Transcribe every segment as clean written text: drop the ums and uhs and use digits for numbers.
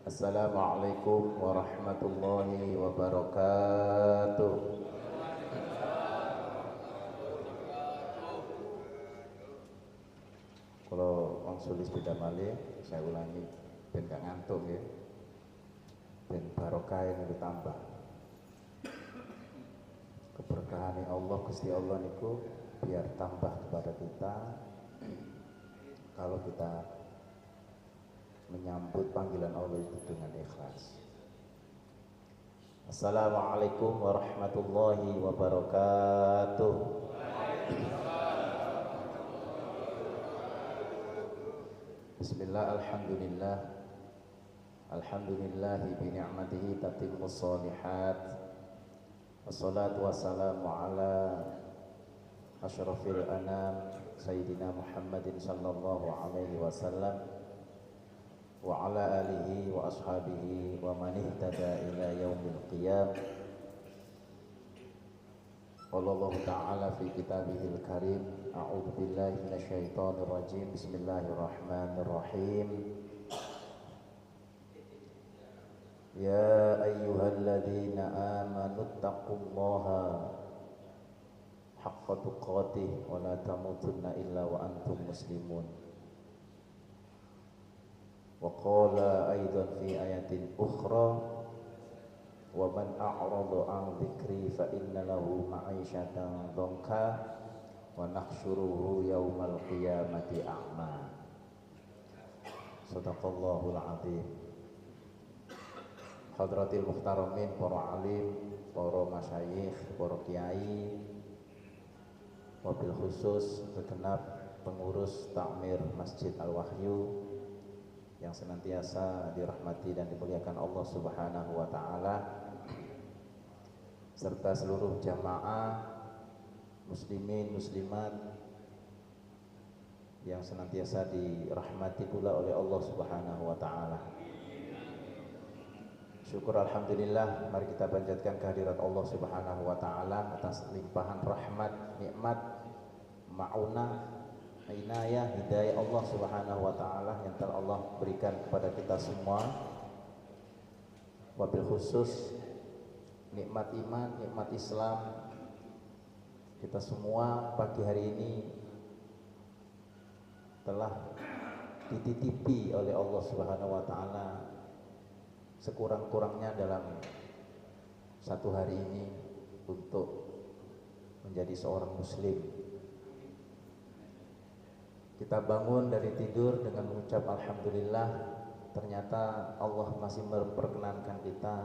Assalamualaikum warahmatullahi wabarakatuh. Kalau wong sulis beda malih, saya ulangi ben gak ngantuk ya. Ben barokah niku tambah. Keberkahan Allah Gusti Allah niku biar tambah kepada kita kalau kita menyambut panggilan Allah itu dengan ikhlas. Assalamualaikum warahmatullahi wabarakatuh. Bismillah, alhamdulillah. Alhamdulillahi bi ni'matihi tatimmus shalihat. Wassalatu wassalamu ala asyrafil anam Sayyidina Muhammadin sallallahu alaihi wasallam wa ala alihi wa ashabihi wa man ihtada ila yaumil qiyam. Qala Allah ta'ala fi kitabihil karim, a'udzu billahi minasyaitonir rajim. Bismillahirrahmanirrahim. Ya ayyuhalladzina amanu taqullaha haqqa tuqatih wa la tamutunna illa wa antum muslimun. Wa qala aidan fi ayatin ukhra, wa man a'rada an dzikri fa inna lahu ma'isyatan dhanka wa nahsyuruhu yaumal qiyamati a'ma. Shadaqallahul azim. Hadratil muhtaramin, para alim, para masyayikh, para kiai, wabil khusus segenap pengurus takmir Masjid Al-Wahyu yang senantiasa dirahmati dan dimuliakan Allah Subhanahu wa taala, serta seluruh jamaah muslimin muslimat yang senantiasa dirahmati pula oleh Allah Subhanahu wa taala. Syukur alhamdulillah, mari kita panjatkan kehadirat Allah Subhanahu wa taala atas limpahan rahmat, nikmat, maunah, inayah, hidayah Allah Subhanahu wa taala yang telah Allah berikan kepada kita semua. Wabil khusus nikmat iman, nikmat Islam. Kita semua pagi hari ini telah dititipi oleh Allah Subhanahu wa taala sekurang-kurangnya dalam satu hari ini untuk menjadi seorang muslim. Kita bangun dari tidur dengan mengucap alhamdulillah, ternyata Allah masih memperkenankan kita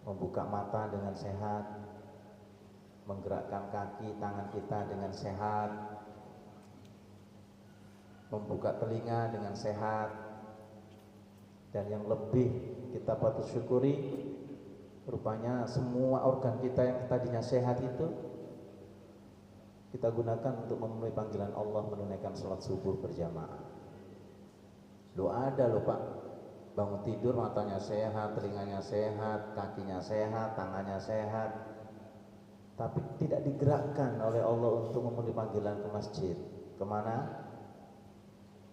membuka mata dengan sehat, menggerakkan kaki tangan kita dengan sehat, membuka telinga dengan sehat. Dan yang lebih kita patut syukuri, rupanya semua organ kita yang tadinya sehat itu kita gunakan untuk memenuhi panggilan Allah, menunaikan sholat subuh berjamaah. Loh ada loh Pak, bangun tidur matanya sehat, telinganya sehat, kakinya sehat, tangannya sehat, tapi tidak digerakkan oleh Allah untuk memenuhi panggilan ke masjid. Kemana?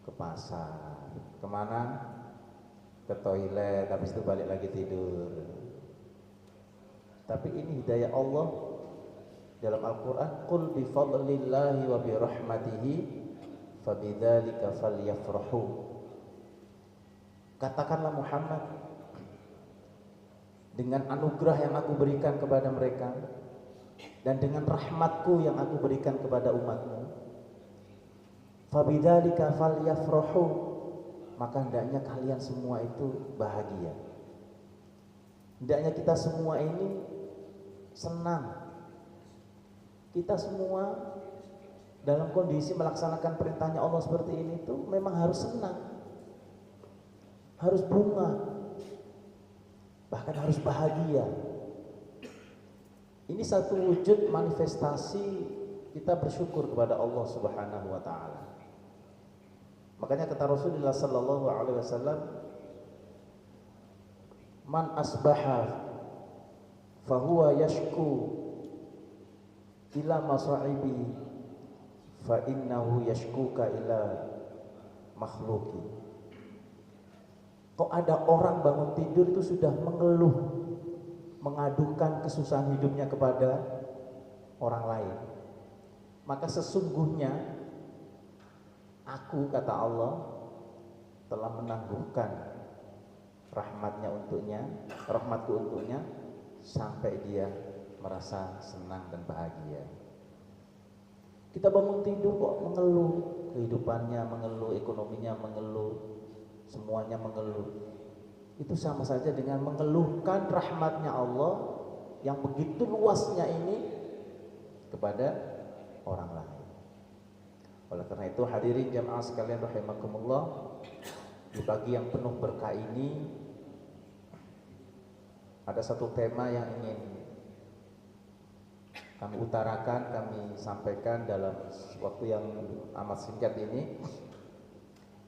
Ke pasar. Kemana? Ke toilet, habis itu balik lagi tidur. Tapi ini hidayah Allah dalam Al-Quran, qul bi fadlillahi wa bi rahmatihi fabidzalika falyafrahu. Katakanlah Muhammad, dengan anugerah yang aku berikan kepada mereka dan dengan rahmatku yang aku berikan kepada umatmu, fabidzalika falyafrahu, maka hendaknya kalian semua itu bahagia. Hendaknya kita semua ini senang. Kita semua dalam kondisi melaksanakan perintahnya Allah seperti ini itu memang harus senang, harus bunga, bahkan harus bahagia. Ini satu wujud manifestasi kita bersyukur kepada Allah Subhanahu wa taala. Makanya kata Rasulullah sallallahu alaihi wasallam, man asbaha fahuwa yashku ila masaibi fa innahu yashkuka ila makhluki. Kok ada orang bangun tidur itu sudah mengeluh, mengadukan kesusahan hidupnya kepada orang lain. Maka sesungguhnya aku, kata Allah, telah menangguhkan rahmatku untuknya sampai dia merasa senang dan bahagia. Kita bangun tidur kok mengeluh, kehidupannya mengeluh, ekonominya mengeluh, semuanya mengeluh. Itu sama saja dengan mengeluhkan rahmatnya Allah yang begitu luasnya ini kepada orang lain. Oleh karena itu hadirin jamaah sekalian rahimakumullah, di pagi yang penuh berkah ini ada satu tema yang ingin kami utarakan, kami sampaikan dalam waktu yang amat singkat ini.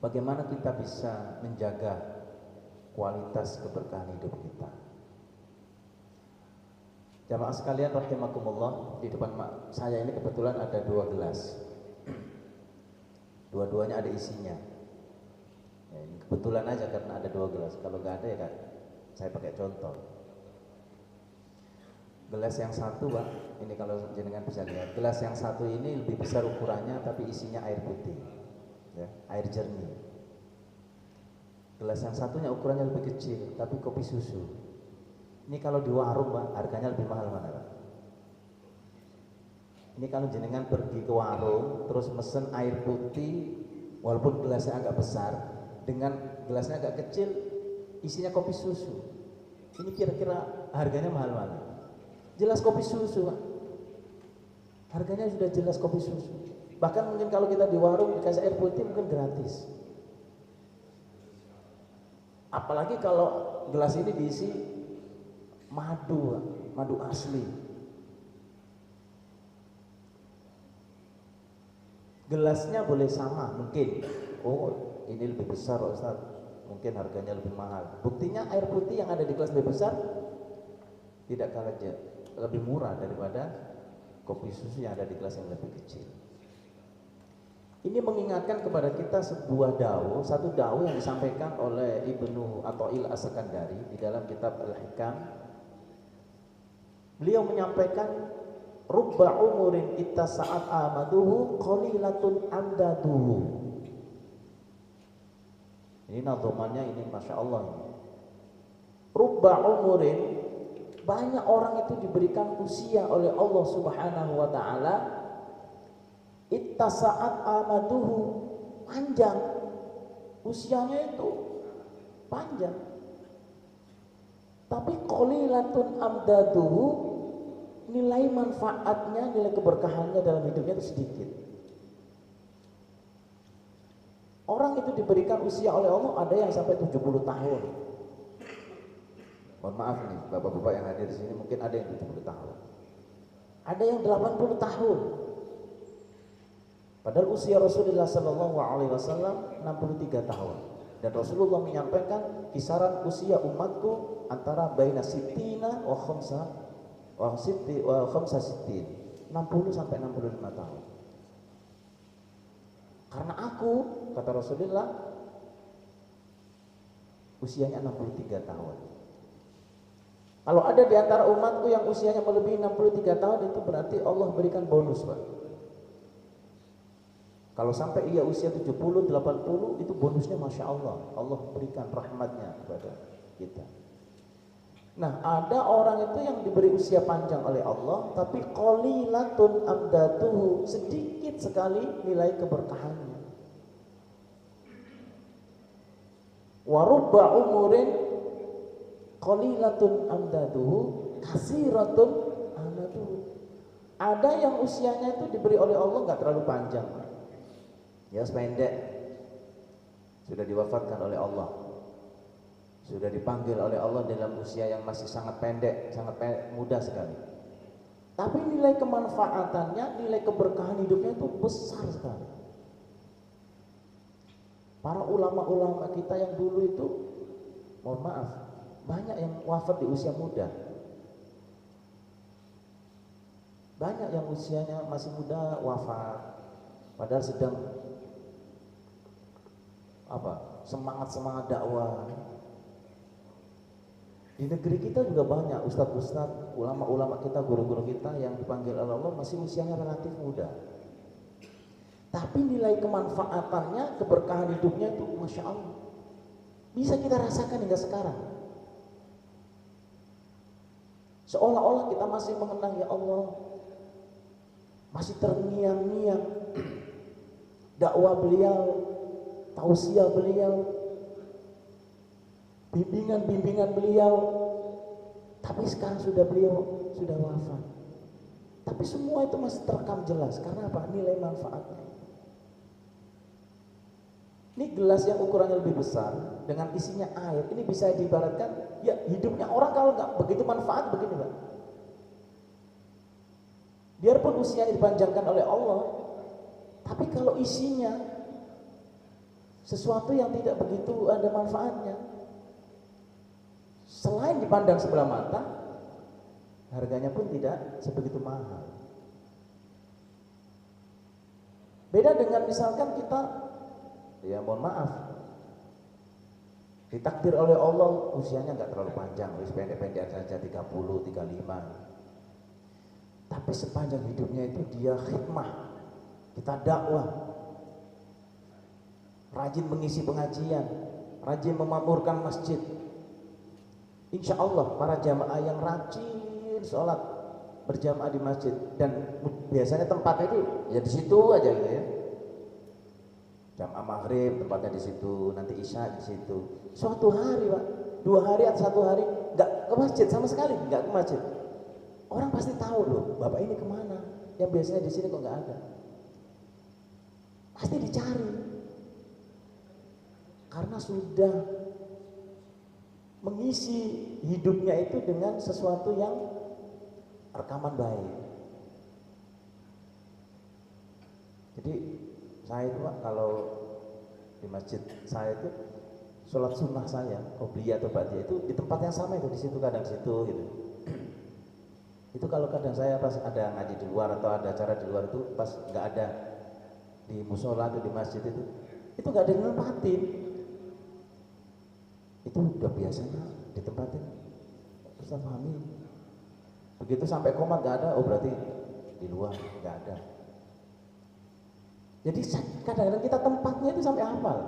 Bagaimana kita bisa menjaga kualitas keberkahan hidup kita. Jamaah sekalian rahimakumullah, di depan saya ini kebetulan ada 2 gelas. Dua-duanya ada isinya. Ya, ini kebetulan aja karena ada 2 gelas. Kalau nggak ada ya Kak, saya pakai contoh. Gelas yang satu, Pak, ini kalau jenengan bisa lihat, gelas yang satu ini lebih besar ukurannya tapi isinya air putih, ya, air jernih. Gelas yang satunya ukurannya lebih kecil tapi kopi susu. Ini kalau di warung, Pak, harganya lebih mahal mana, Pak? Ini kalau jenengan pergi ke warung terus mesen air putih, walaupun gelasnya agak besar, dengan gelasnya agak kecil, isinya kopi susu. Ini kira-kira harganya mahal mana? Jelas kopi susu, Pak. Harganya sudah jelas kopi susu. Bahkan mungkin kalau kita di warung dikasih air putih mungkin gratis. Apalagi kalau gelas ini diisi madu, Pak. Madu asli. Gelasnya boleh sama mungkin. Oh, ini lebih besar, Ustaz. Mungkin harganya lebih mahal. Buktinya air putih yang ada di gelas lebih besar tidak kalah lebih murah daripada kopi susu yang ada di gelas yang lebih kecil. Ini mengingatkan kepada kita sebuah satu dawuh yang disampaikan oleh Ibnu Athaillah As-Sakandari di dalam kitab Al-Hikam. Beliau menyampaikan, rubba umurin ittasa'at amaduhu qalilatun amdaduhu. Ini nadhomannya ini Masya Allah. Rubba umurin, banyak orang itu diberikan usia oleh Allah Subhanahu wa ta'ala, ittasa'at amaduhu, panjang usianya itu, panjang, tapi qalilatun amdaduhu, nilai manfaatnya, nilai keberkahannya dalam hidupnya itu sedikit. Orang itu diberikan usia oleh Allah, ada yang sampai 70 tahun. Mohon maaf nih, bapak-bapak yang hadir di sini mungkin ada yang 70 tahun. Ada yang 80 tahun. Padahal usia Rasulullah sallallahu alaihi wasallam 63 tahun. Dan Rasulullah menyampaikan kisaran usia umatku antara baina sittina wa khamsa sittin, 60 sampai 65 tahun. Karena aku, kata Rasulullah, usianya 63 tahun. Kalau ada di antara umatku yang usianya melebihi 63 tahun, itu berarti Allah berikan bonus, Pak. Kalau sampai ia usia 70, 80, itu bonusnya Masya Allah. Allah berikan rahmatnya kepada kita. Nah, ada orang itu yang diberi usia panjang oleh Allah, tapi qalilatun amdatuhu, sedikit sekali nilai keberkahannya. Wa rubba umurin qalilatun amdaduhu kasiratun amaduhu. Ada yang usianya itu diberi oleh Allah nggak terlalu panjang, ya pendek, sudah diwafatkan oleh Allah, sudah dipanggil oleh Allah dalam usia yang masih sangat pendek, muda sekali. Tapi nilai kemanfaatannya, nilai keberkahan hidupnya itu besar sekali. Para ulama-ulama kita yang dulu itu, mohon maaf, banyak yang wafat di usia muda. Banyak yang usianya masih muda wafat, padahal sedang semangat dakwah, Di negeri kita juga banyak ustadz-ustadz, ulama-ulama kita, guru-guru kita yang dipanggil oleh Allah masih usianya relatif muda. Tapi nilai kemanfaatannya, keberkahan hidupnya itu Masya Allah bisa kita rasakan hingga sekarang. Seolah-olah kita masih mengenang, ya Allah, masih terngiang-ngiang dakwah beliau, tausiah beliau, bimbingan-bimbingan beliau. Tapi sekarang beliau sudah wafat. Tapi semua itu masih terekam jelas. Karena apa? Nilai manfaatnya. Ini gelas yang ukurannya lebih besar dengan isinya air, ini bisa diibaratkan ya hidupnya orang kalau nggak begitu manfaat begini Pak. Biarpun usianya dipanjangkan oleh Allah, tapi kalau isinya sesuatu yang tidak begitu ada manfaatnya, selain dipandang sebelah mata, harganya pun tidak sebegitu mahal. Beda dengan misalkan kita, ya mohon maaf, ditakdir oleh Allah usianya nggak terlalu panjang, wis pendek-pendek saja 30, 35. Tapi sepanjang hidupnya itu dia khidmah, kita dakwah, rajin mengisi pengajian, rajin memakmurkan masjid. Insya Allah para jamaah yang rajin sholat berjamaah di masjid, dan biasanya tempatnya itu ya di situ aja gitu ya. Jamaah maghrib tempatnya di situ, nanti isya di situ. Suatu hari Pak, 2 hari atau 1 hari nggak ke masjid sama sekali, nggak ke masjid. Orang pasti tahu loh, bapak ini kemana? Yang biasanya di sini kok nggak ada. Pasti dicari, karena sudah mengisi hidupnya itu dengan sesuatu yang rekaman baik. Jadi saya itu Pak, kalau di masjid saya itu sholat sunnah saya, qobliyah atau ba'diyah itu di tempat yang sama itu, di situ kadang situ gitu. Itu kalau kadang saya pas ada ngaji di luar atau ada acara di luar itu, pas nggak ada di musola atau di masjid itu nggak ada yang nempatin. Itu udah biasanya ditempatin Ustaz Fahmi. Begitu sampai komat nggak ada, oh berarti di luar nggak ada. Jadi kadang-kadang kita tempatnya itu sampai hafal.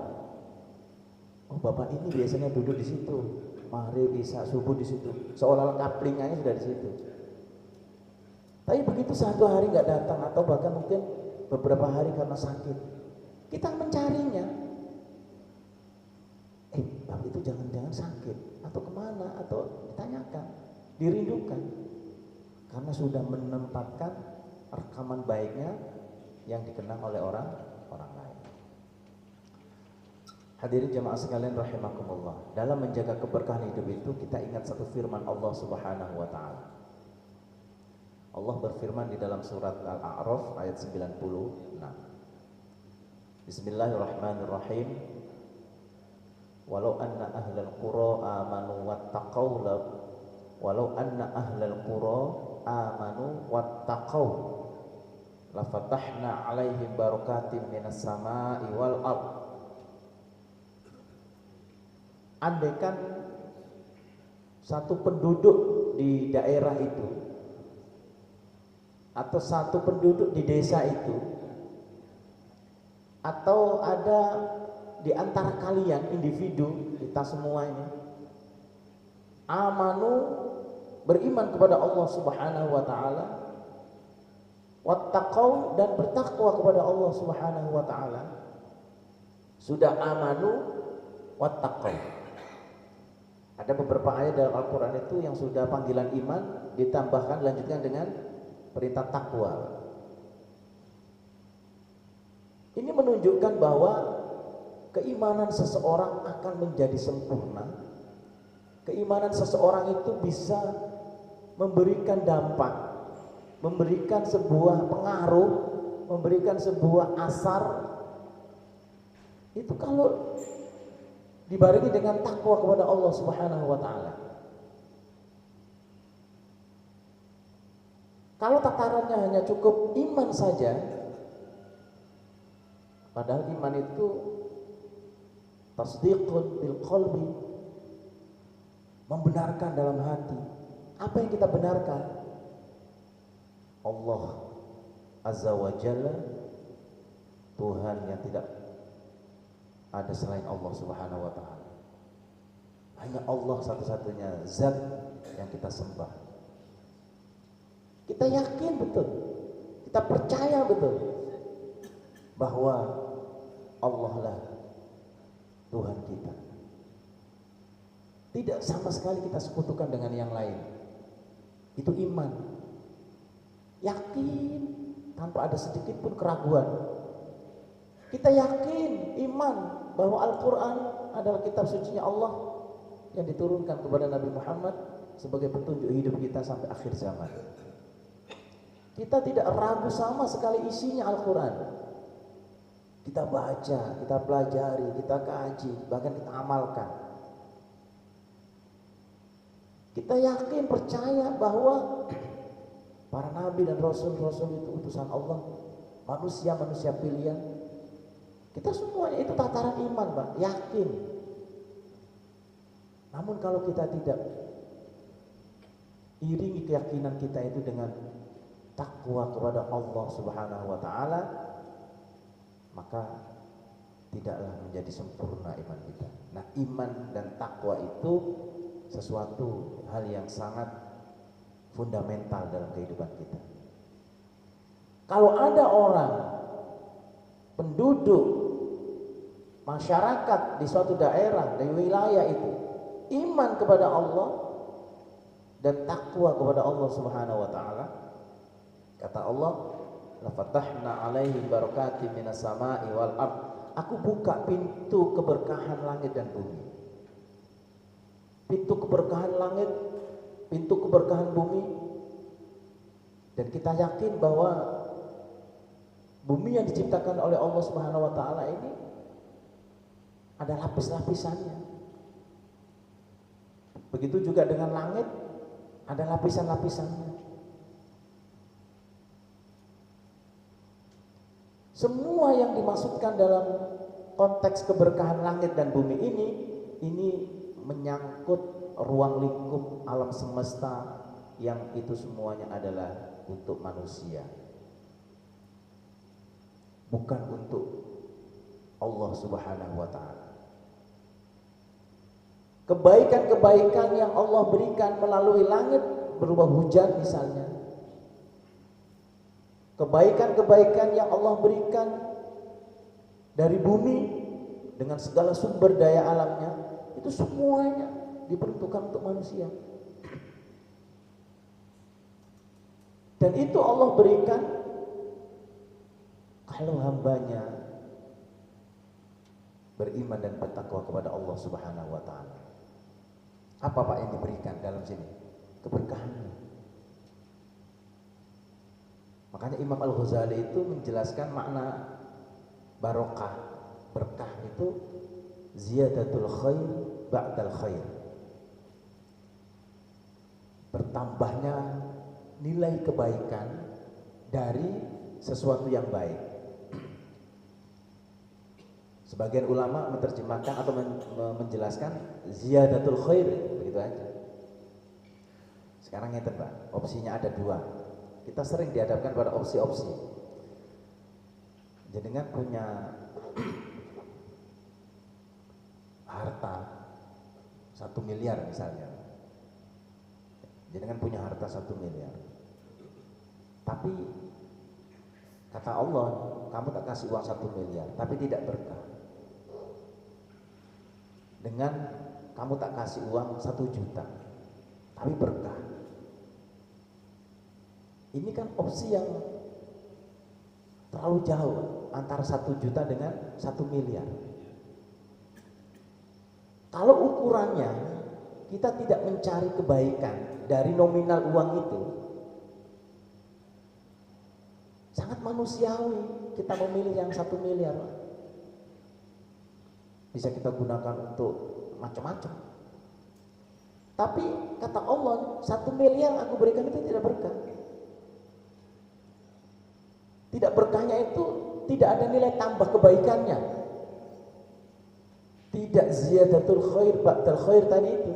Oh bapak ini biasanya duduk di situ, maghrib, isya, subuh di situ. Seolah-olah kaplingnya sudah di situ. Tapi begitu 1 hari nggak datang atau bahkan mungkin beberapa hari karena sakit, kita mencarinya. Bapak itu jangan-jangan sakit atau kemana, atau ditanyakan, dirindukan, karena sudah menempatkan rekaman baiknya yang dikenang oleh orang lain. Hadirin jamaah sekalian rahimakumullah, dalam menjaga keberkahan hidup itu kita ingat satu firman Allah Subhanahu wa taala. Allah berfirman di dalam surat Al-A'raf ayat 96. Bismillahirrahmanirrahim. Walau anna ahlal qura amanu wattaqau walau anna ahlal qura amanu wattaqau lafatahna 'alaihim barakatim minas sama'i wal ardh. Andaikan satu penduduk di daerah itu atau satu penduduk di desa itu, atau ada di antara kalian individu, kita semua ini amanu, beriman kepada Allah Subhanahu wa taala, wattaqau, dan bertakwa kepada Allah Subhanahu wa taala. Sudah amanu wattaqau. Ada beberapa ayat dalam Al-Qur'an itu yang sudah panggilan iman ditambahkan, dilanjutkan dengan perintah takwa. Ini menunjukkan bahwa keimanan seseorang akan menjadi sempurna. Keimanan seseorang itu bisa memberikan dampak, memberikan sebuah pengaruh, memberikan sebuah asar. Itu kalau dibarengi dengan takwa kepada Allah Subhanahu wa taala. Kalau tatarannya hanya cukup iman saja, padahal iman itu tasdiqun bil qalbi, membenarkan dalam hati. Apa yang kita benarkan? Allah Azza wa Jalla, Tuhan yang tidak ada selain Allah Subhanahu wa Ta'ala. Hanya Allah satu-satunya zat yang kita sembah. Kita yakin betul, kita percaya betul bahwa Allah lah Tuhan kita. Tidak sama sekali kita sekutukan dengan yang lain. Itu iman. Yakin tanpa ada sedikit pun keraguan. Kita yakin, iman bahwa Al-Quran adalah kitab sucinya Allah yang diturunkan kepada Nabi Muhammad sebagai petunjuk hidup kita sampai akhir zaman. Kita tidak ragu sama sekali isinya Al-Quran. Kita baca, kita pelajari, kita kaji, bahkan kita amalkan. Kita yakin, percaya bahwa para nabi dan rasul-rasul itu utusan Allah, manusia-manusia pilihan. Kita semuanya itu tataran iman, Pak, yakin. Namun kalau kita tidak iringi keyakinan kita itu dengan takwa kepada Allah Subhanahu wa Ta'ala, maka tidaklah menjadi sempurna iman kita. Nah, iman dan takwa itu sesuatu hal yang sangat fundamental dalam kehidupan kita. Kalau ada orang, penduduk, masyarakat di suatu daerah, di wilayah itu iman kepada Allah dan takwa kepada Allah Subhanahu wa Ta'ala, kata Allah, la fatahna alaihim barakatim minas sama'i wal ard. Aku buka pintu keberkahan langit dan bumi. Pintu keberkahan langit, pintu keberkahan bumi. Dan kita yakin bahwa bumi yang diciptakan oleh Allah Subhanahu wa Ta'ala ini ada lapis-lapisannya. Begitu juga dengan langit, ada lapisan-lapisannya. Semua yang dimaksudkan dalam konteks keberkahan langit dan bumi ini menyangkut ruang lingkup alam semesta yang itu semuanya adalah untuk manusia, bukan untuk Allah Subhanahu wa Ta'ala. Kebaikan-kebaikan yang Allah berikan melalui langit berupa hujan misalnya, kebaikan-kebaikan yang Allah berikan dari bumi dengan segala sumber daya alamnya, itu semuanya diperuntukkan untuk manusia. Dan itu Allah berikan kalau hambanya beriman dan bertakwa kepada Allah Subhanahu wa Ta'ala. Apa Pak yang diberikan dalam sini? Keberkahannya. Makanya Imam Al-Ghazali itu menjelaskan makna barokah. Berkah itu ziyadatul khair ba'dal khair. Bertambahnya nilai kebaikan dari sesuatu yang baik. Sebagian ulama menerjemahkan atau menjelaskan ziyadatul khair, begitu aja. Sekarang ngeten Pak, opsinya ada dua. Kita sering dihadapkan pada opsi-opsi. Jenengan punya harta 1 miliar misalnya. Jenengan punya harta 1 miliar. Tapi kata Allah, kamu tak kasih uang 1 miliar, tapi tidak berkah. Dengan kamu tak kasih uang 1 juta, tapi berkah. Ini kan opsi yang terlalu jauh antara 1 juta dengan 1 miliar. Kalau ukurannya kita tidak mencari kebaikan dari nominal uang itu, sangat manusiawi kita memilih yang 1 miliar. Bisa kita gunakan untuk macam-macam. Tapi kata Allah, 1 miliar aku berikan itu tidak berkah. Tidak berkahnya itu tidak ada nilai tambah kebaikannya. Tidak ziyadatul khair ba'dal khair tadi itu.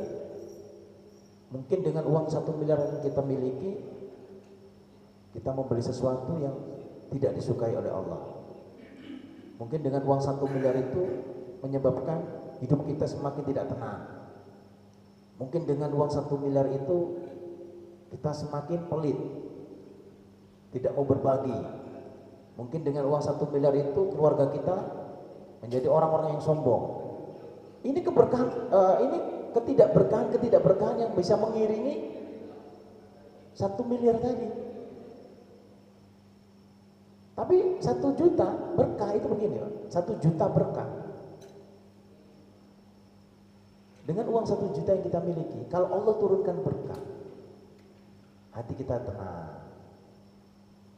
Mungkin dengan uang 1 miliar yang kita miliki, kita membeli sesuatu yang tidak disukai oleh Allah. Mungkin dengan uang 1 miliar itu menyebabkan hidup kita semakin tidak tenang. Mungkin dengan uang 1 miliar itu kita semakin pelit, tidak mau berbagi. Mungkin dengan uang 1 miliar itu keluarga kita menjadi orang-orang yang sombong. Ini keberkahan, ini ketidakberkahan yang bisa mengiringi 1 miliar tadi. Tapi 1 juta berkah itu begini, Pak. 1 juta berkah. Dengan uang 1 juta yang kita miliki, kalau Allah turunkan berkah, hati kita tenang.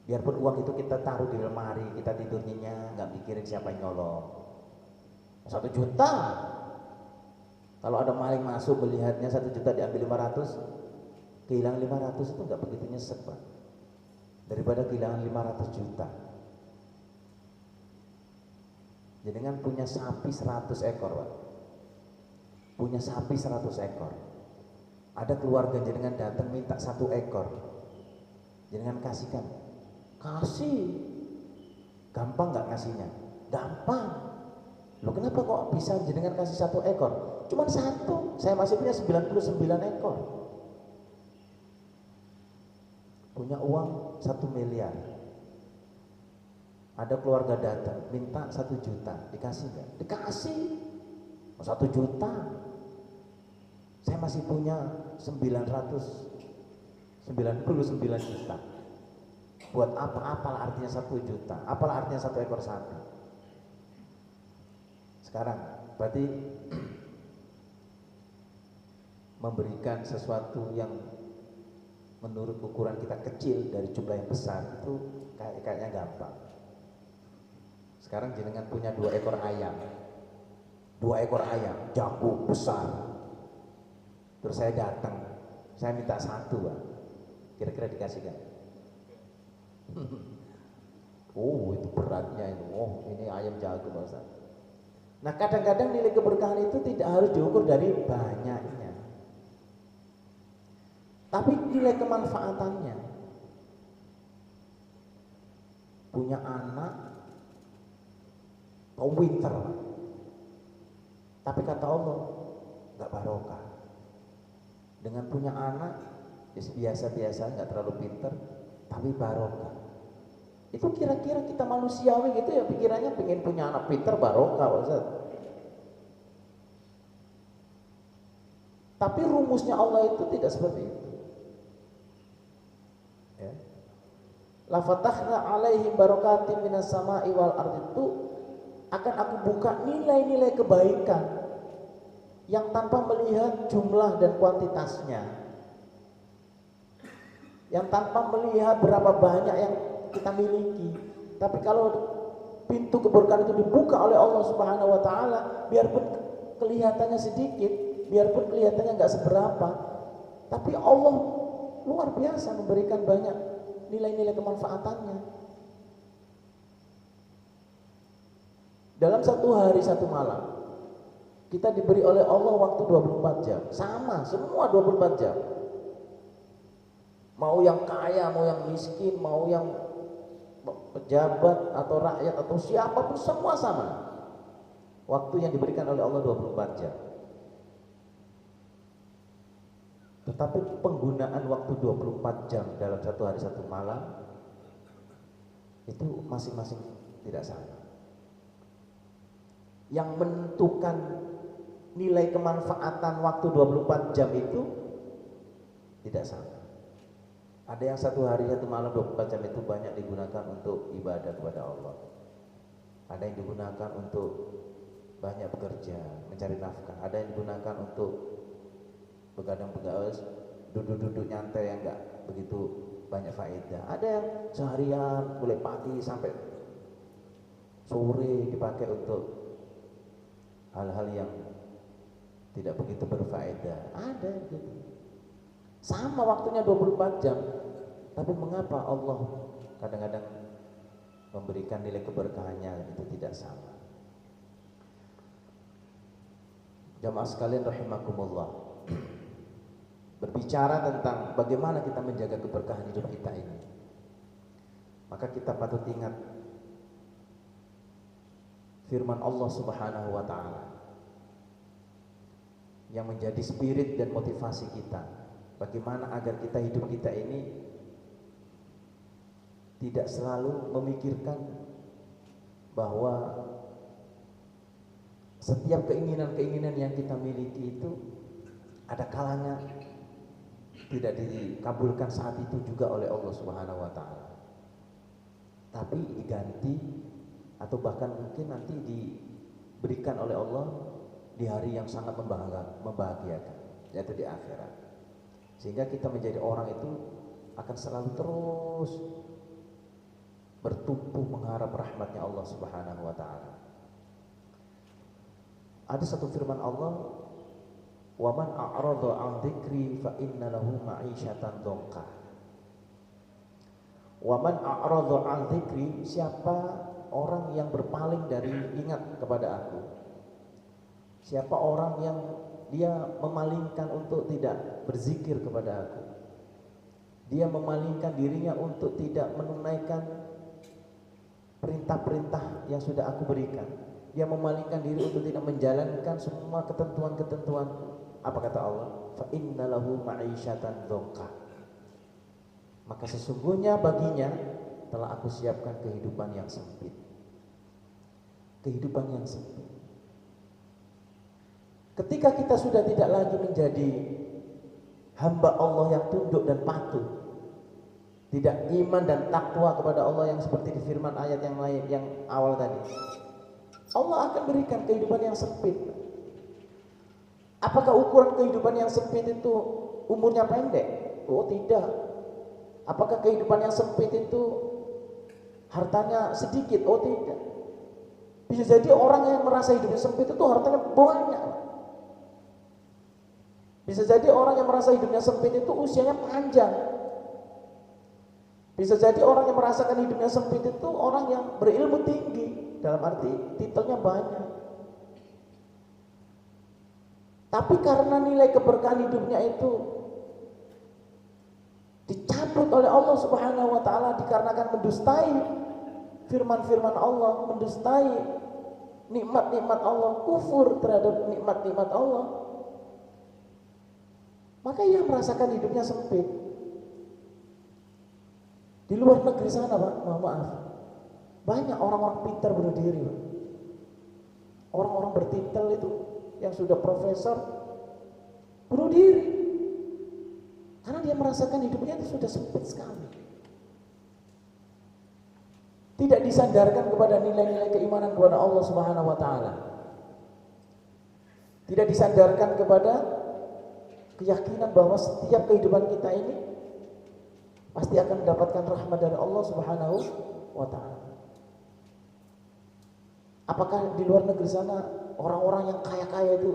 Biarpun uang itu kita taruh di lemari, kita tidur nyenyak, nggak mikirin siapa yang nyolong. 1 juta. Kalau ada maling masuk melihatnya 1 juta diambil 500, kehilangan 500 itu nggak begitu nyesek, Pak. Daripada kehilangan 500 juta. Jenengan punya sapi 100 ekor, Pak. Punya sapi 100 ekor. Ada keluarga jenengan datang minta 1 ekor. Jenengan kasihkan. Kasih. Gampang nggak ngasihnya? Gampang. Loh kenapa kok bisa jenengan kasih 1 ekor? Cuman 1. Saya masih punya 99 ekor. Punya uang 1 miliar. Ada keluarga datang minta 1 juta, dikasih nggak? Dikasih. 1 juta. Saya masih punya 999 juta. Buat apalah artinya 1 juta? Apalah artinya 1 ekor sapi? Sekarang berarti memberikan sesuatu yang menurut ukuran kita kecil dari jumlah yang besar itu kayaknya gampang. Sekarang jenengan punya 2 ekor ayam. 2 ekor ayam, jago besar. Terus saya datang, saya minta 1, Pak. Kira-kira dikasih kan? Oh itu beratnya ini. Oh ini ayam jago, Pak Ustaz. Nah kadang-kadang nilai keberkahan itu tidak harus diukur dari banyaknya, tapi nilai kemanfaatannya. Punya anak kau pinter, tapi kata Allah nggak barokah. Dengan punya anak biasa-biasa, nggak terlalu pinter, tapi barokah. Itu kira-kira kita manusiawi gitu ya, pikirannya pengen punya anak pinter barokah, Ustaz. Tapi rumusnya Allah itu tidak seperti itu. Ya. La fatahna alaihim barakatim minas sama'i wal ardi, itu akan aku buka nilai-nilai kebaikan yang tanpa melihat jumlah dan kuantitasnya, yang tanpa melihat berapa banyak yang kita miliki. Tapi kalau pintu keberkahan itu dibuka oleh Allah Subhanahu wa taala, biarpun kelihatannya sedikit, biarpun kelihatannya nggak seberapa, tapi Allah luar biasa memberikan banyak nilai-nilai kemanfaatannya. Dalam 1 hari 1 malam kita diberi oleh Allah waktu 24 jam. Sama, semua 24 jam. Mau yang kaya, mau yang miskin, mau yang pejabat atau rakyat atau siapapun, semua sama. Waktu yang diberikan oleh Allah 24 jam. Tetapi penggunaan waktu 24 jam dalam 1 hari 1 malam itu masing-masing tidak sama. Yang menentukan nilai kemanfaatan waktu 24 jam itu tidak sama. Ada yang 1 hari 1 malam 24 jam itu banyak digunakan untuk ibadah kepada Allah. Ada yang digunakan untuk banyak bekerja, mencari nafkah. Ada yang digunakan untuk begadang-begadang, duduk-duduk nyantai yang enggak begitu banyak faedah. Ada yang seharian mulai pagi sampai sore dipakai untuk hal-hal yang tidak begitu berfaedah. Ada gitu. Sama waktunya 24 jam. Tapi mengapa Allah kadang-kadang memberikan nilai keberkahannya itu tidak sama? Jamaah sekalian rahimakumullah. Berbicara berbicara tentang bagaimana kita menjaga keberkahan hidup kita ini, maka kita patut ingat firman Allah Subhanahu wa taala yang menjadi spirit dan motivasi kita. Bagaimana agar hidup kita ini tidak selalu memikirkan bahwa setiap keinginan-keinginan yang kita miliki itu ada kalanya tidak dikabulkan saat itu juga oleh Allah Subhanahu wa taala. Tapi diganti atau bahkan mungkin nanti diberikan oleh Allah di hari yang sangat membahagiakan, yaitu di akhirat. Sehingga kita menjadi orang itu akan selalu terus bertumpu mengharap rahmatnya Allah Subhanahu wa taala. Ada satu firman Allah, "Wa man a'rada 'an dzikri fa inna lahu ma'isyatan dhanka." Wa man a'rada 'an dzikri, siapa orang yang berpaling dari ingat kepada aku. Siapa orang yang dia memalingkan untuk tidak berzikir kepada aku. Dia memalingkan dirinya untuk tidak menunaikan perintah-perintah yang sudah aku berikan. Dia memalingkan diri untuk tidak menjalankan semua ketentuan-ketentuanku. Apa kata Allah? Fa inna lahu ma'isyatan dhanka. Maka sesungguhnya baginya telah aku siapkan kehidupan yang sempit. Kehidupan yang sempit. Ketika kita sudah tidak lagi menjadi hamba Allah yang tunduk dan patuh, tidak iman dan takwa kepada Allah yang seperti di firman ayat yang lain yang awal tadi, Allah akan berikan kehidupan yang sempit. Apakah ukuran kehidupan yang sempit itu umurnya pendek? Oh tidak. Apakah kehidupan yang sempit itu hartanya sedikit? Oh tidak. Bisa jadi orang yang merasa hidupnya sempit itu hartanya banyak. Bisa jadi orang yang merasa hidupnya sempit itu usianya panjang. Bisa jadi orang yang merasakan hidupnya sempit itu orang yang berilmu tinggi, dalam arti titelnya banyak. Tapi karena nilai keberkahan hidupnya itu dicabut oleh Allah Subhanahu wa taala dikarenakan mendustai firman-firman Allah, mendustai nikmat-nikmat Allah, kufur terhadap nikmat-nikmat Allah, maka ia merasakan hidupnya sempit. Di luar negeri sana, Pak, maaf, banyak orang-orang pintar bunuh diri, Pak. Orang-orang bertitel itu yang sudah profesor bunuh diri karena dia merasakan hidupnya itu sudah sempit sekali. Tidak disandarkan kepada nilai-nilai keimanan kepada Allah Subhanahu wa taala. Tidak disandarkan kepada keyakinan bahwa setiap kehidupan kita ini pasti akan mendapatkan rahmat dari Allah Subhanahu wa taala. Apakah di luar negeri sana orang-orang yang kaya-kaya itu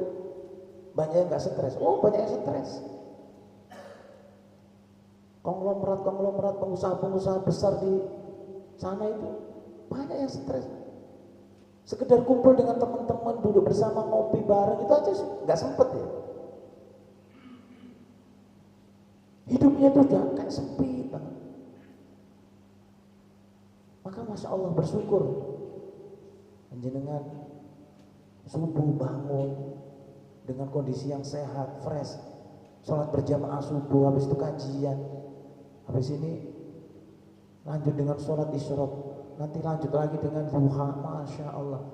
banyak yang gak stres? Oh, banyak yang stres. Konglomerat, pengusaha-pengusaha besar di sana itu banyak yang stres. Sekedar kumpul dengan teman-teman, duduk bersama, ngopi bareng, itu aja gak sempet ya. Hidupnya itu udah kayak sempit banget. Maka Masya Allah bersyukur panjenengan subuh bangun dengan kondisi yang sehat, fresh, sholat berjamaah subuh, habis itu kajian, habis ini lanjut dengan sholat isyraq, nanti lanjut lagi dengan duha. Masya Allah,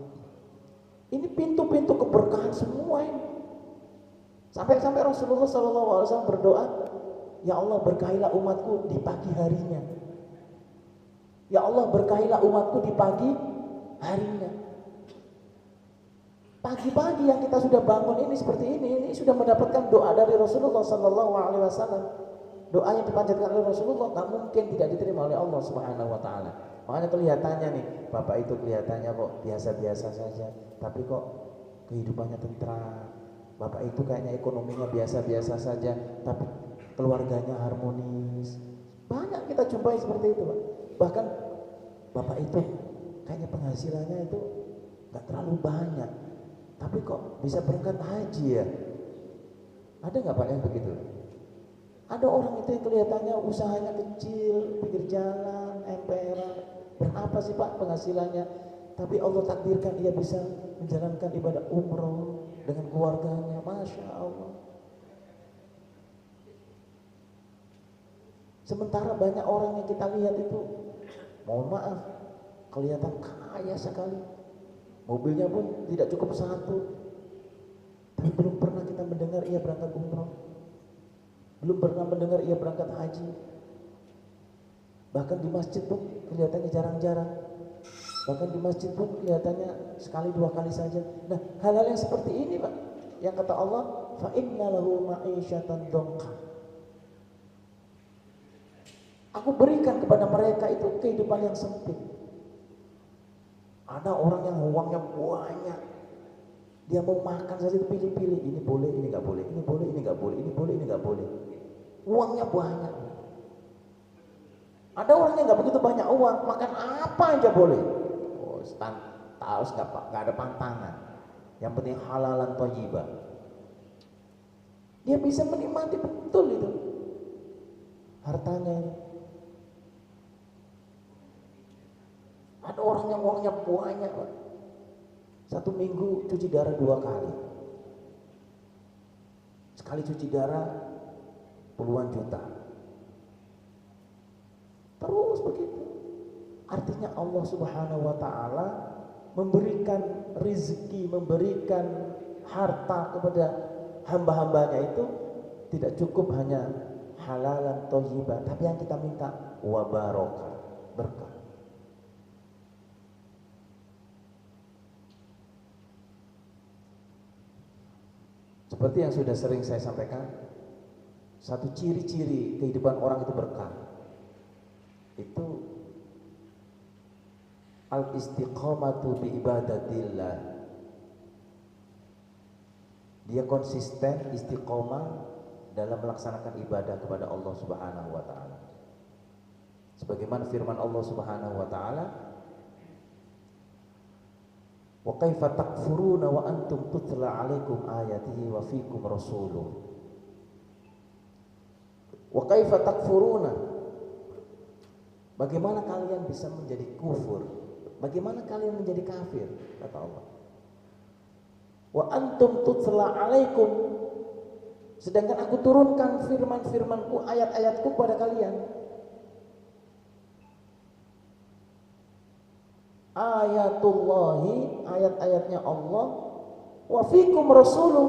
ini pintu-pintu keberkahan semua ini. Sampai-sampai Rasulullah SAW berdoa, ya Allah berkahilah umatku di pagi harinya. Ya Allah berkahilah umatku di pagi harinya. Pagi-pagi yang kita sudah bangun ini seperti ini sudah mendapatkan doa dari Rasulullah SAW. Doa yang dipanjatkan oleh Rasulullah tak mungkin tidak diterima oleh Allah Subhanahu wa taala. Makanya kelihatannya nih, Bapak itu kelihatannya kok biasa-biasa saja, tapi kok kehidupannya tentram. Bapak itu kayaknya ekonominya biasa-biasa saja, tapi keluarganya harmonis. Banyak kita jumpai seperti itu, Pak. Bahkan Bapak itu kayaknya penghasilannya itu gak terlalu banyak, tapi kok bisa berangkat haji ya? Ada gak Pak yang begitu? Ada orang itu yang kelihatannya usahanya kecil, pinggir jalan, emperan. Berapa sih Pak penghasilannya? Tapi Allah takdirkan ia bisa menjalankan ibadah umroh dengan keluarganya. Masya Allah. Sementara banyak orang yang kita lihat itu, mohon maaf, kelihatan kaya sekali. Mobilnya pun tidak cukup satu. Tapi belum pernah kita mendengar ia berangkat umroh. Belum pernah mendengar ia berangkat haji. Bahkan di masjid pun kelihatannya jarang-jarang. Bahkan di masjid pun kelihatannya sekali dua kali saja. Nah, hal-hal yang seperti ini Pak, yang kata Allah, fa inna lahu ma'isyatan dhanqa. Aku berikan kepada mereka itu kehidupan yang sempit. Ada orang yang uangnya banyak, dia mau makan saja pilih-pilih, ini boleh, ini nggak boleh, ini boleh, ini nggak boleh, ini boleh, ini nggak boleh. Uangnya banyak. Ada orang yang nggak begitu banyak uang, makan apa aja boleh. Oh, tahu nggak ada pantangan. Yang penting halalan thayyibah. Dia bisa menikmati betul itu hartanya ini. Ada orang yang uangnya banyak Pak. Satu minggu cuci darah 2 kali. Sekali cuci darah puluhan juta. Terus begitu. Artinya Allah Subhanahu wa taala memberikan rezeki, memberikan harta kepada hamba-hambanya itu tidak cukup hanya halalan thayyibah, tapi yang kita minta wa barokah, berkah. Seperti yang sudah sering saya sampaikan, satu ciri-ciri kehidupan orang itu berkah itu al-istiqamatu bi ibadatillah. Dia konsisten, istiqomah dalam melaksanakan ibadah kepada Allah Subhanahu wa taala. Sebagaimana firman Allah Subhanahu wa taala, wa kaifa takfuruna wa antum tutla 'alaikum ayatihi wa fiikum rasuluh. Wa kaifa takfuruna, bagaimana kalian bisa menjadi kufur? Bagaimana kalian menjadi kafir? Kata Allah. Wa antum tutla 'alaikum, sedangkan aku turunkan firman-firmanku, ayat-ayatku pada kalian. Ayatullahi, ayat-ayatnya Allah, wa fikum rasuluh,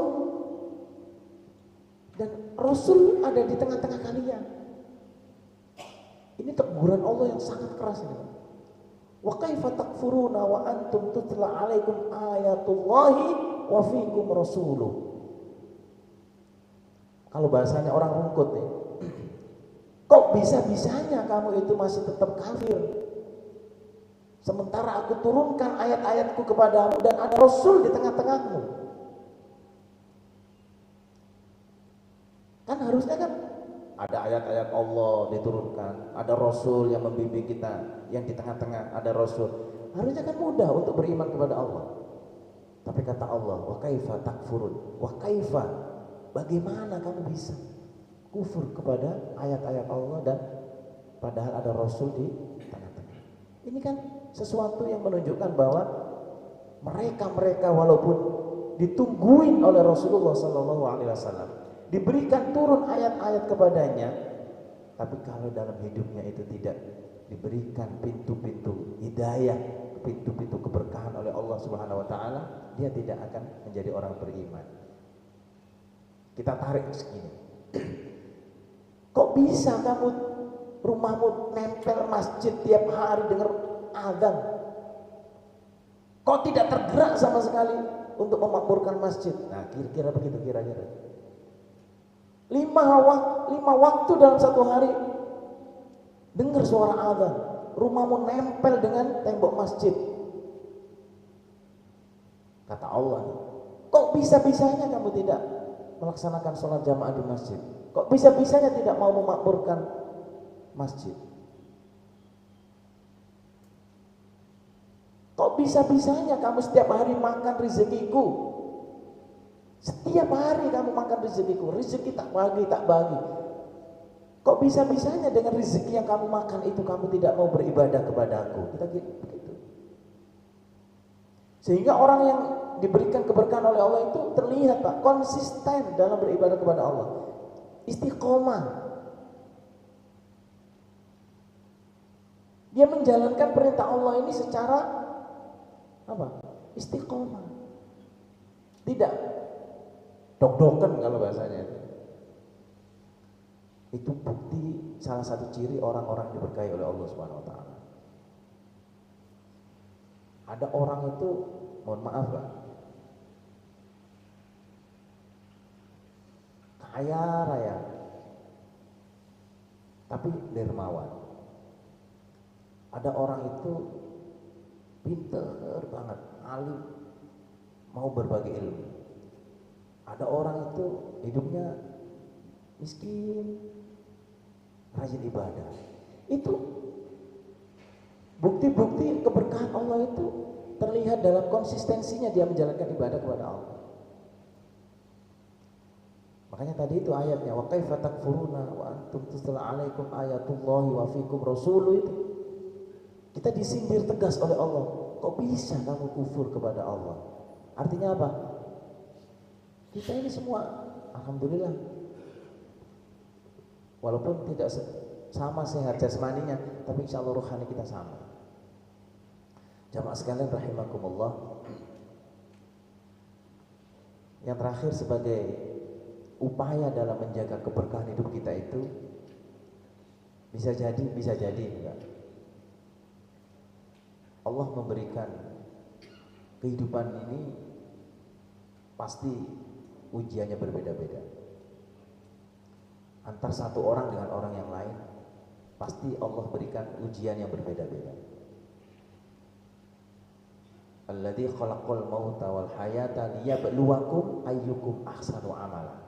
dan rasul ada di tengah-tengah kalian. Ini teguran Allah yang sangat keras ini. Wa kaifa takfuruna wa antum tutla 'alaikum ayatullahi wa fikum rasuluh. Kalau bahasanya orang rungkut nih, kok bisa-bisanya kamu itu masih tetap kafir? Sementara aku turunkan ayat-ayatku kepadamu dan ada Rasul di tengah-tengahmu. Kan harusnya kan ada ayat-ayat Allah diturunkan, ada Rasul yang membimbing kita, yang di tengah-tengah ada Rasul. Harusnya kan mudah untuk beriman kepada Allah. Tapi kata Allah, wa kaifa takfurun, wa kaifa, bagaimana kamu bisa kufur kepada ayat-ayat Allah dan padahal ada Rasul di tengah-tengah. Ini kan sesuatu yang menunjukkan bahwa mereka walaupun ditungguin oleh Rasulullah SAW, diberikan turun ayat-ayat kepadanya, tapi kalau dalam hidupnya itu tidak diberikan pintu-pintu hidayah, pintu-pintu keberkahan oleh Allah Subhanahu wa taala, dia tidak akan menjadi orang beriman. Kita tarik segini. Kok bisa kamu rumahmu nempel masjid tiap hari dengar azan? Kok tidak tergerak sama sekali untuk memakmurkan masjid? Nah, kira-kira begitu kira-kira. 5 waktu dalam satu hari dengar suara azan, rumahmu nempel dengan tembok masjid. Kata Allah, kok bisa-bisanya kamu tidak melaksanakan sholat jamaah di masjid? Kok bisa-bisanya tidak mau memakmurkan masjid? Kok bisa-bisanya kamu setiap hari makan rezekiku? Setiap hari kamu makan rezekiku, rezeki tak bagi. Kok bisa-bisanya dengan rezeki yang kamu makan itu kamu tidak mau beribadah kepadaku? Kita begitu. Sehingga orang yang diberikan keberkahan oleh Allah itu terlihat Pak, konsisten dalam beribadah kepada Allah. Istiqomah. Dia menjalankan perintah Allah ini secara apa? Istiqomah. Tidak dok-doken kalau bahasanya. Itu bukti salah satu ciri orang-orang diberkahi oleh Allah Subhanahu wa taala. Ada orang itu, mohon maaf Pak, kaya raya, tapi dermawan. Ada orang itu pinter banget, alim, mau berbagi ilmu. Ada orang itu hidupnya miskin, rajin ibadah. Itu bukti-bukti keberkahan Allah itu terlihat dalam konsistensinya dia menjalankan ibadah kepada Allah. Makanya tadi itu ayatnya, wa kaifa takfuruna wa antum tutla alaikum ayatullahi wa fikum rasuluh itu. Kita disindir tegas oleh Allah. Kok bisa kamu kufur kepada Allah? Artinya apa? Kita ini semua alhamdulillah walaupun tidak sama sehat jasmaninya, tapi insya Allah rohani kita sama. Jamaah sekalian rahimakumullah. Yang terakhir sebagai upaya dalam menjaga keberkahan hidup kita itu bisa jadi enggak. Allah memberikan kehidupan ini pasti ujiannya berbeda-beda. Antar satu orang dengan orang yang lain pasti Allah berikan ujian yang berbeda-beda. Alladzi khalaqal mauta wal hayata liyabluwakum ayyukum ahsanu amala.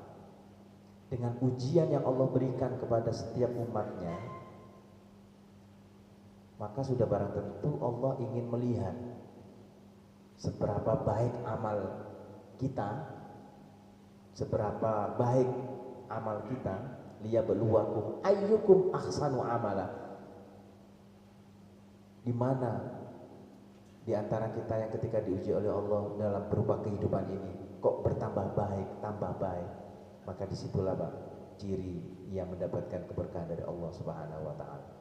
Dengan ujian yang Allah berikan kepada setiap umatnya, maka sudah barang tentu Allah ingin melihat seberapa baik amal kita, seberapa baik amal kita. Liyabluwakum ayyukum ahsanu amala. Di mana di antara kita yang ketika diuji oleh Allah dalam berupa kehidupan ini kok bertambah baik, tambah baik, maka disitulah Pak ciri yang mendapatkan keberkahan dari Allah Subhanahu wa taala.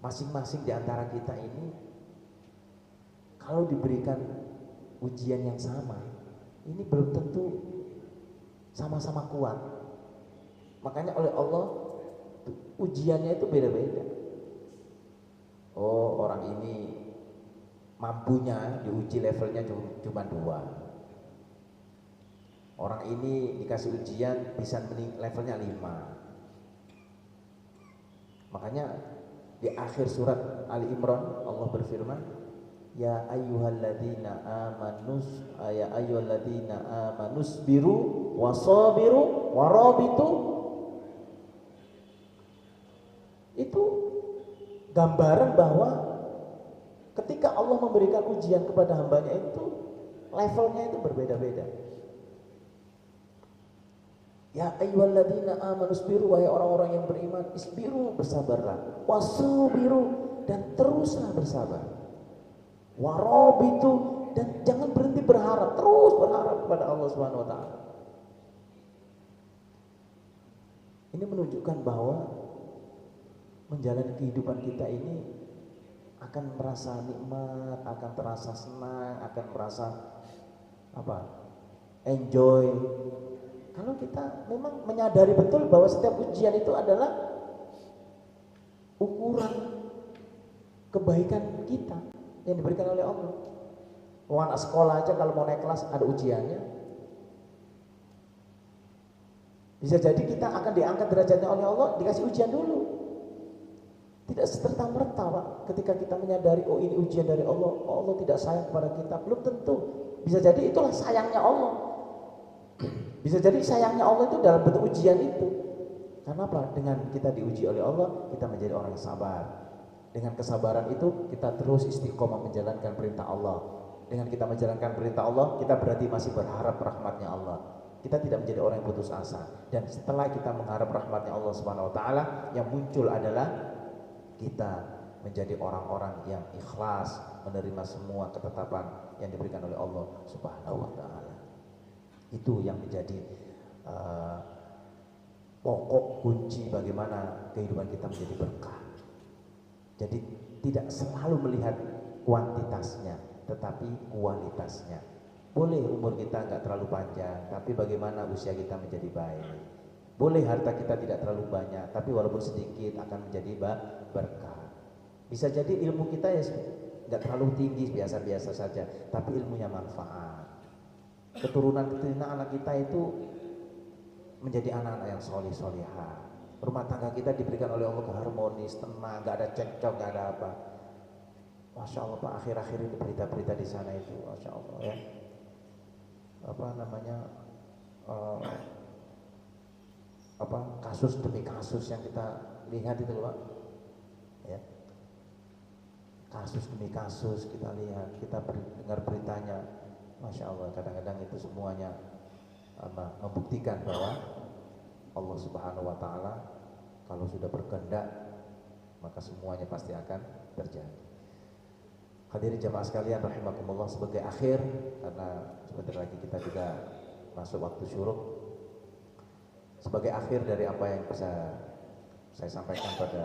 Masing-masing di antara kita ini kalau diberikan ujian yang sama, ini belum tentu sama-sama kuat. Makanya oleh Allah ujiannya itu beda-beda. Oh, orang ini mampunya diuji levelnya cuma 2. Orang ini dikasih ujian bisa levelnya 5. Makanya di akhir surat Ali Imran Allah berfirman, ya ayyuhalladzina amanus biru wasabiru warabitu. Itu gambaran bahwa ketika Allah memberikan ujian kepada hambanya itu levelnya itu berbeda-beda. Ya ayyuhalladzina amanus biru, wahai orang-orang yang beriman, isbiru, bersabarlah, wasabiru, dan teruslah bersabar, warabitu, dan jangan berhenti berharap, terus berharap kepada Allah Subhanahu wa taala. Ini menunjukkan bahwa menjalani kehidupan kita ini akan merasa nikmat, akan terasa senang, akan merasa enjoy. Kalau kita memang menyadari betul bahwa setiap ujian itu adalah ukuran kebaikan kita yang diberikan oleh Allah. Anak sekolah aja kalau mau naik kelas ada ujiannya. Bisa jadi kita akan diangkat derajatnya oleh Allah, dikasih ujian dulu. Tidak serta-merta Pak, ketika kita menyadari oh ini ujian dari Allah, Allah tidak sayang kepada kita, belum tentu. Bisa jadi itulah sayangnya Allah. Bisa jadi sayangnya Allah itu dalam bentuk ujian itu. Karena apa? Dengan kita diuji oleh Allah, kita menjadi orang yang sabar. Dengan kesabaran itu kita terus istiqomah menjalankan perintah Allah. Dengan kita menjalankan perintah Allah, kita berarti masih berharap rahmatnya Allah. kita tidak menjadi orang yang putus asa. Dan setelah kita mengharap rahmatnya Allah Subhanahu wa taala, yang muncul adalah kita menjadi orang-orang yang ikhlas menerima semua ketetapan yang diberikan oleh Allah Subhanahu wa taala. Itu yang menjadi pokok kunci bagaimana kehidupan kita menjadi berkah. Jadi tidak selalu melihat kuantitasnya, tetapi kualitasnya. Boleh umur kita nggak terlalu panjang, tapi bagaimana usia kita menjadi baik. Boleh harta kita tidak terlalu banyak, tapi walaupun sedikit akan menjadi berkah. Bisa jadi ilmu kita ya nggak terlalu tinggi, biasa-biasa saja, tapi ilmunya manfaat. Keturunan anak kita itu menjadi anak-anak yang soleh-solehah. Rumah tangga kita diberikan oleh Allah harmonis, tenang, nggak ada cekcok, nggak ada apa. Masya Allah Pak, akhir-akhir ini berita-berita di sana itu, Masya Allah ya. Kasus demi kasus yang kita lihat itu Pak. Ya. Kasus demi kasus kita lihat, kita dengar beritanya. Masya Allah, kadang-kadang itu semuanya membuktikan bahwa Allah Subhanahu wa taala kalau sudah berkehendak maka semuanya pasti akan terjadi. Hadirin jamaah sekalian rahimakumullah, sebagai akhir, karena sebentar lagi kita juga masuk waktu syuruk. Sebagai akhir dari apa yang bisa saya sampaikan pada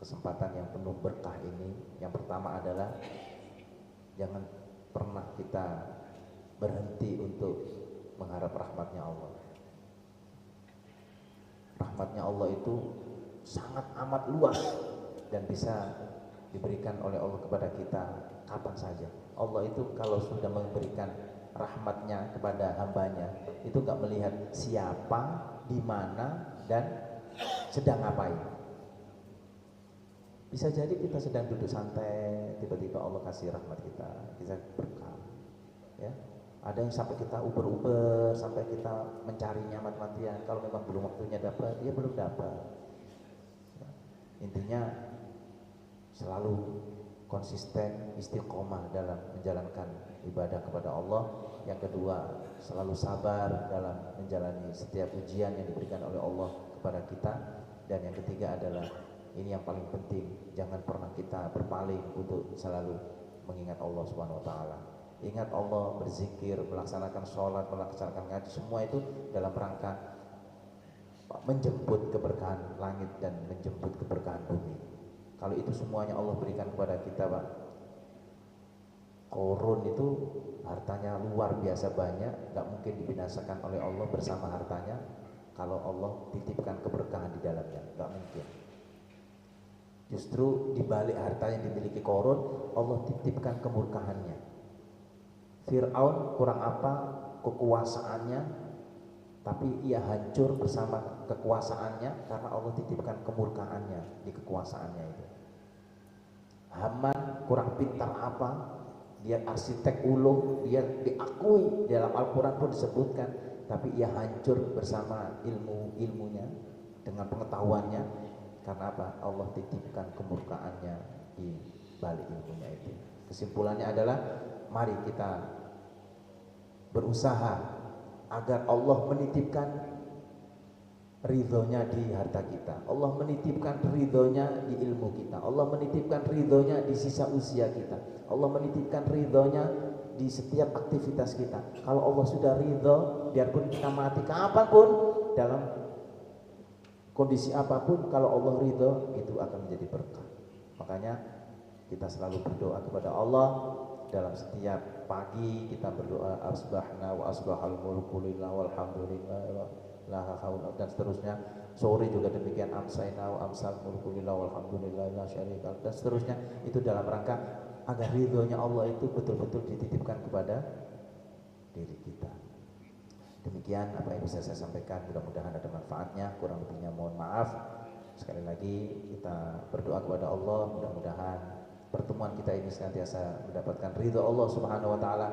kesempatan yang penuh berkah ini, yang pertama adalah jangan pernah kita berhenti untuk mengharap rahmatnya Allah. Rahmatnya Allah itu sangat amat luas dan bisa diberikan oleh Allah kepada kita kapan saja. Allah itu kalau sudah memberikan rahmatnya kepada hambanya, itu gak melihat siapa, di mana, dan sedang ngapain. Bisa jadi kita sedang duduk santai, tiba-tiba Allah kasih rahmat kita berkah. Ya, ada yang sampai kita uber-uber, sampai kita mencarinya mati-matian. Kalau memang belum waktunya dapat, dia belum dapat. Intinya selalu konsisten, istiqomah dalam menjalankan ibadah kepada Allah. Yang kedua, selalu sabar dalam menjalani setiap ujian yang diberikan oleh Allah kepada kita. Dan yang ketiga adalah, ini yang paling penting, jangan pernah kita berpaling untuk selalu mengingat Allah Subhanahu wa taala. Ingat Allah, berzikir, melaksanakan sholat, melaksanakan ngaji, semua itu dalam rangka menjemput keberkahan langit dan menjemput keberkahan bumi. Kalau itu semuanya Allah berikan kepada kita, Pak. Korun itu hartanya luar biasa banyak, gak mungkin dibinasakan oleh Allah bersama hartanya. Kalau Allah titipkan keberkahan di dalamnya, gak mungkin. Justru di balik harta yang dimiliki Korun, Allah titipkan kemurkahannya. Fir'aun kurang apa kekuasaannya, tapi ia hancur bersama kekuasaannya karena Allah titipkan kemurkaannya di kekuasaannya itu. Haman kurang pintar apa, dia arsitek ulung, dia diakui dalam Al-Quran pun disebutkan, tapi ia hancur bersama ilmunya dengan pengetahuannya. Karena apa? Allah titipkan kemurkaannya di balik ilmunya itu. Kesimpulannya adalah, mari kita berusaha agar Allah menitipkan ridhonya di harta kita, Allah menitipkan ridhonya di ilmu kita, Allah menitipkan ridhonya di sisa usia kita, Allah menitipkan ridhonya di setiap aktivitas kita. Kalau Allah sudah ridho, biarpun kita mati kapanpun, dalam kondisi apapun, kalau Allah ridho, itu akan menjadi berkah. Makanya kita selalu berdoa kepada Allah. Dalam setiap pagi kita berdoa, asbahna wa asbahal mulku lillah walhamdulillah la haula, dan seterusnya. Sore juga demikian, amsayna wa amsal mulku lillah walhamdulillah la syarika, dan seterusnya. Itu dalam rangka agar ridhonya Allah itu betul-betul dititipkan kepada diri kita. Demikian apa yang bisa saya sampaikan, mudah-mudahan ada manfaatnya. Kurang lebihnya mohon maaf. Sekali lagi kita berdoa kepada Allah, mudah-mudahan pertemuan kita ini senantiasa mendapatkan ridho Allah Subhanahu wa taala.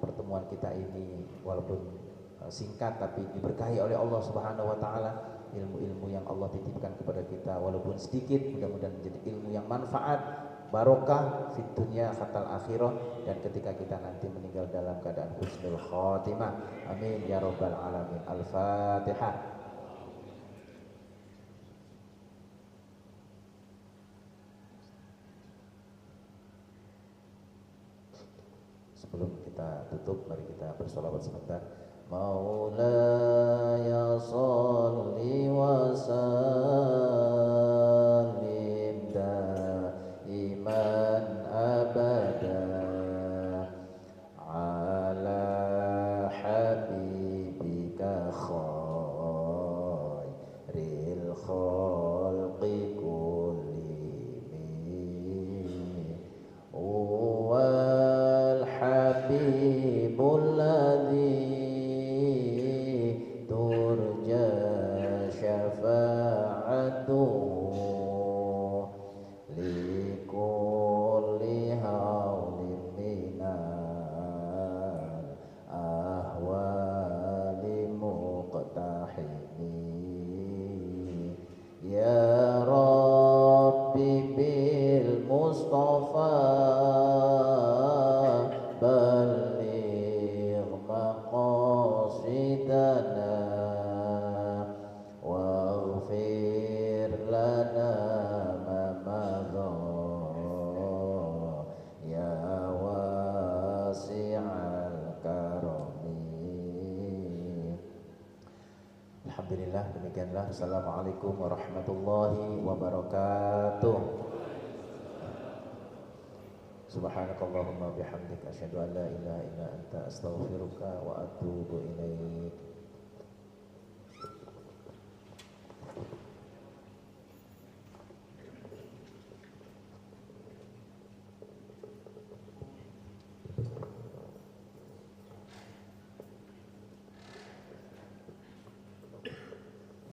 Pertemuan kita ini walaupun singkat tapi diberkahi oleh Allah Subhanahu wa taala. Ilmu-ilmu yang Allah titipkan kepada kita walaupun sedikit, mudah-mudahan menjadi ilmu yang manfaat barokah fid dunya hatal akhirah, dan ketika kita nanti meninggal dalam keadaan husnul khotimah. Amin ya rabbal alamin. Al-Fatihah. Sebelum kita tutup, mari kita bersolawat sebentar. Maulaya sholli wa sallim daiman abada ala habibika khairil khalqi kullihim wal habibul ladzi turja syafa'atuhu likulli haulin minal ahwali muqtahimi ya Rabbi bil Mustafa balligh maqasidana waghfir lana ma madha ya wasi'al karami. Alhamdulillah, demikianlah. Assalamualaikum warahmatullahi wabarakatuh. Subhanakallahumma bihamdika asyhadu an la ilaha illa anta astaghfiruka wa atubu ilaik.